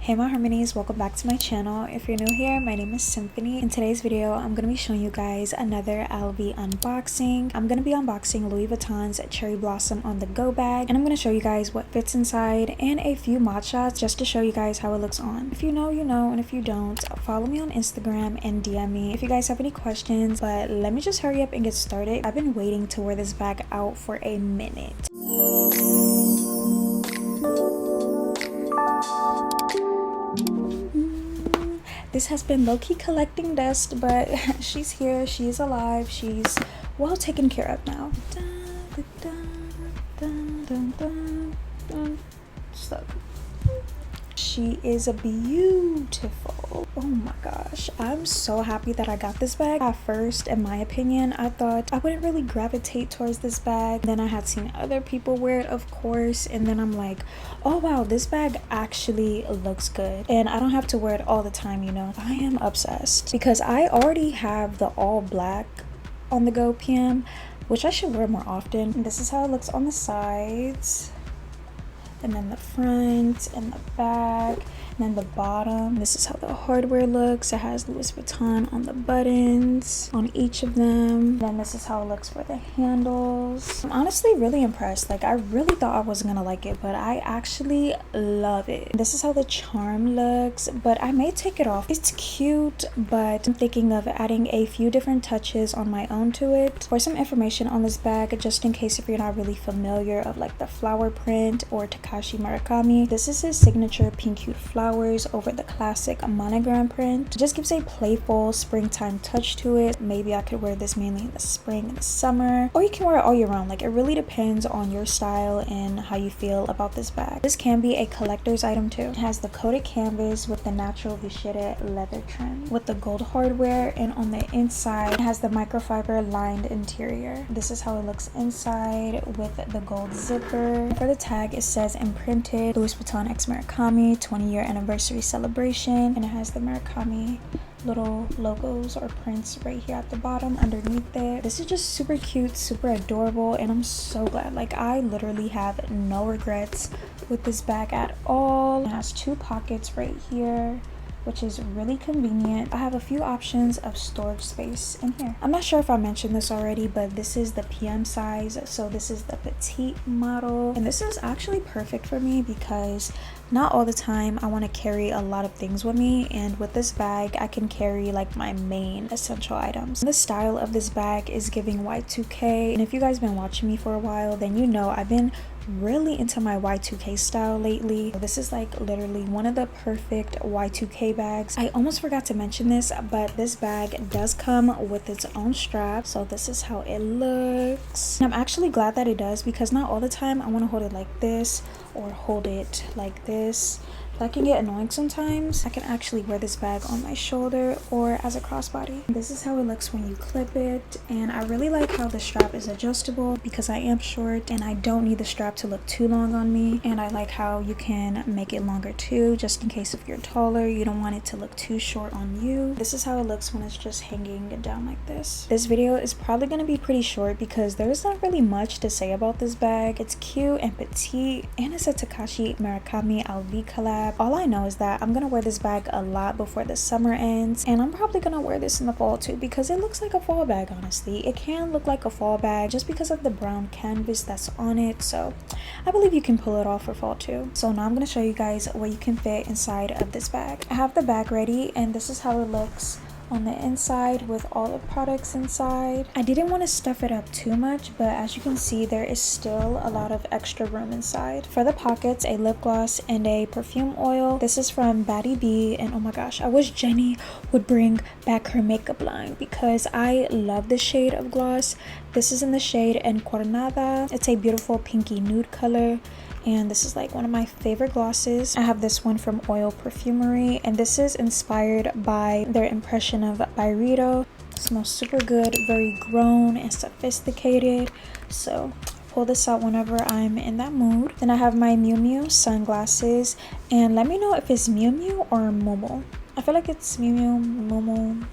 Hey my harmonies, welcome back to my channel. If you're new here, my name is Symphony. In today's video, I'm going to be showing you guys another LV unboxing. I'm going to be unboxing Louis Vuitton's Cherry Blossom on the Go bag, and I'm going to show you guys what fits inside and a few mod shots just to show you guys how it looks on. If you know, you know, and if you don't, follow me on Instagram and DM me if you guys have any questions. But let me just hurry up and get started. I've been waiting to wear this bag out for a minute. This has been low-key collecting dust, but she's here, she's alive, she's well taken care of now. So she is beautiful. Oh my gosh, I'm so happy that I got this bag. At first, in my opinion, I thought I wouldn't really gravitate towards this bag. Then I had seen other people wear it, of course, and then I'm like, oh wow, this bag actually looks good and I don't have to wear it all the time, you know. I am obsessed because I already have the all black on the Go PM, which I should wear more often. And this is how it looks on the sides, and then the front and the back, and then the bottom. This is how the hardware looks. It has Louis Vuitton on the buttons on each of them. Then this is how it looks for the handles. I'm honestly really impressed. Like, I really thought I wasn't gonna like it, but I actually love it. This is how the charm looks, but I may take it off. It's cute, but I'm thinking of adding a few different touches on my own to it. For some information on this bag, just in case if you're not really familiar of like the flower print or Takashi Murakami, this is his signature pink cute flowers over the classic monogram print. It just gives a playful springtime touch to it. Maybe I could wear this mainly in the spring and the summer, or you can wear it all year round. Like, it really depends on your style and how you feel about this bag. This can be a collector's item too. It has the coated canvas with the natural vachetta leather trim with the gold hardware, and on the inside it has the microfiber lined interior. This is how it looks inside with the gold zipper. For the tag, it says imprinted Louis Vuitton X Murakami 20-year anniversary celebration, and it has the Murakami little logos or prints right here at the bottom underneath it. This is just super cute, super adorable, and I'm so glad. Like, I literally have no regrets with this bag at all. It has two pockets right here, which is really convenient. I have a few options of storage space in here. I'm not sure if I mentioned this already, but this is the PM size. So this is the petite model, and this is actually perfect for me because not all the time I want to carry a lot of things with me, and with this bag I can carry like my main essential items. The style of this bag is giving Y2K, and if you guys been watching me for a while, then you know I've been really into my Y2K style lately. This is like literally one of the perfect Y2K bags. I almost forgot to mention this, but this bag does come with its own strap. So this is how it looks, and I'm actually glad that it does, because not all the time I want to hold it like this or hold it like this. That can get annoying sometimes. I can actually wear this bag on my shoulder or as a crossbody. This is how it looks when you clip it, and I really like how the strap is adjustable because I am short and I don't need the strap to look too long on me, and I like how you can make it longer too, just in case if you're taller you don't want it to look too short on you. This is how it looks when it's just hanging down like this. This video is probably going to be pretty short because there's not really much to say about this bag. It's cute and petite, and it's a Takashi Murakami LV collab. All I know is that I'm gonna wear this bag a lot before the summer ends, and I'm probably gonna wear this in the fall too because it looks like a fall bag. Honestly, it can look like a fall bag just because of the brown canvas that's on it, so I believe you can pull it off for fall too. So now I'm gonna show you guys what you can fit inside of this bag. I have the bag ready, and this is how it looks on the inside with all the products inside. I didn't want to stuff it up too much, but as you can see, there is still a lot of extra room inside. For the pockets, a lip gloss and a perfume oil. This is from Baddie B, and oh my gosh, I wish Jenny would bring back her makeup line because I love this shade of gloss. This is in the shade Encornada. It's a beautiful pinky nude color, and this is like one of my favorite glosses. I have this one from Oil Perfumery, and this is inspired by their impression of Byredo. It smells super good, very grown and sophisticated, so pull this out whenever I'm in that mood. Then I have my Miu Miu sunglasses, and let me know if it's Miu Miu or Momo. I feel like it's Miu Miu, Momo.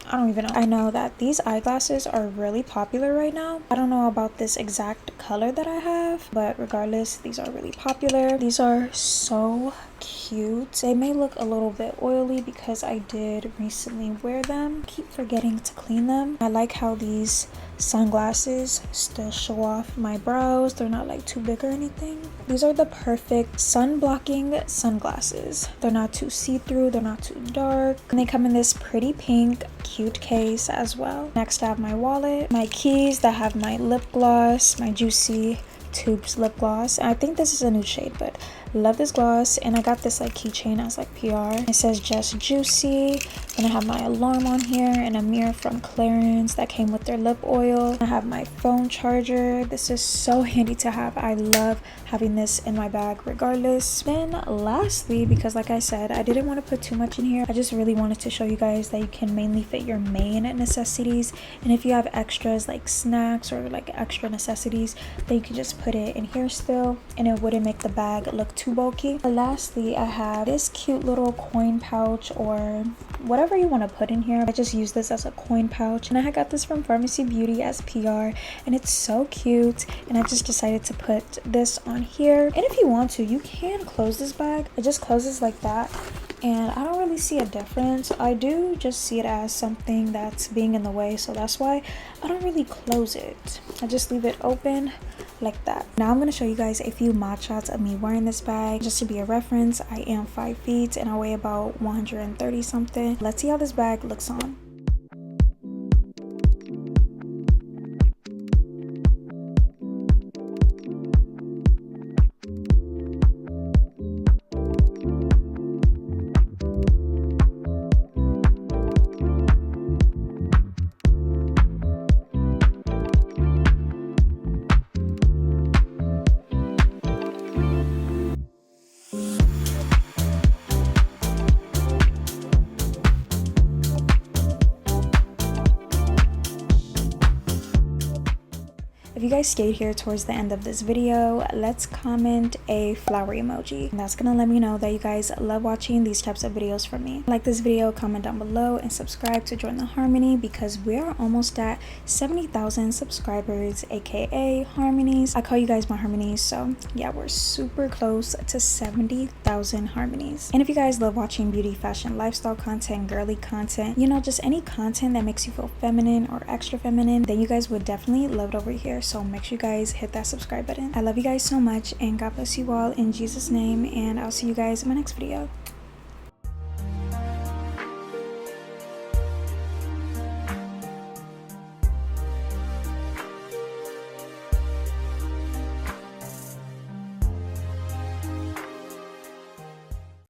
I don't even know. I know that these eyeglasses are really popular right now. I don't know about this exact color that I have, but regardless, these are really popular. These are so cute. They may look a little bit oily because I did recently wear them. I keep forgetting to clean them. I like how these sunglasses still show off my brows. They're not like too big or anything. These are the perfect sun blocking sunglasses. They're not too see-through, they're not too dark, and they come in this pretty pink cute case as well. Next I have my wallet, my keys that have my lip gloss, my Juicy Tubes lip gloss. And I think this is a new shade, but love this gloss. And I got this like keychain as like PR. It says just juicy. And I have my alarm on here and a mirror from Clarins that came with their lip oil. I have my phone charger. This is so handy to have. I love having this in my bag regardless. Then lastly, because like I said, I didn't want to put too much in here, I just really wanted to show you guys that you can mainly fit your main necessities, and if you have extras like snacks or like extra necessities, then you can just put it in here still and it wouldn't make the bag look too bulky. But lastly, I have this cute little coin pouch or whatever you want to put in here. I just use this as a coin pouch, and I got this from Pharmacy Beauty as PR, and it's so cute, and I just decided to put this on here. And if you want to, you can close this bag. It just closes like that, and I don't really see a difference. I do just see it as something that's being in the way, so that's why I don't really close it. I just leave it open like that. Now I'm going to show you guys a few mod shots of me wearing this bag. Just to be a reference, I am 5 feet and I weigh about 130 something. Let's see how this bag looks on. If you guys stayed here towards the end of this video, let's comment a flower emoji. And that's gonna let me know that you guys love watching these types of videos from me. Like this video, comment down below, and subscribe to join the Harmony because we are almost at 70,000 subscribers, aka Harmonies. I call you guys my Harmonies, so yeah, we're super close to 70,000 Harmonies. And if you guys love watching beauty, fashion, lifestyle content, girly content, you know, just any content that makes you feel feminine or extra feminine, then you guys would definitely love it over here. So make sure you guys hit that subscribe button. I love you guys so much, and God bless you all in Jesus' name, and I'll see you guys in my next video.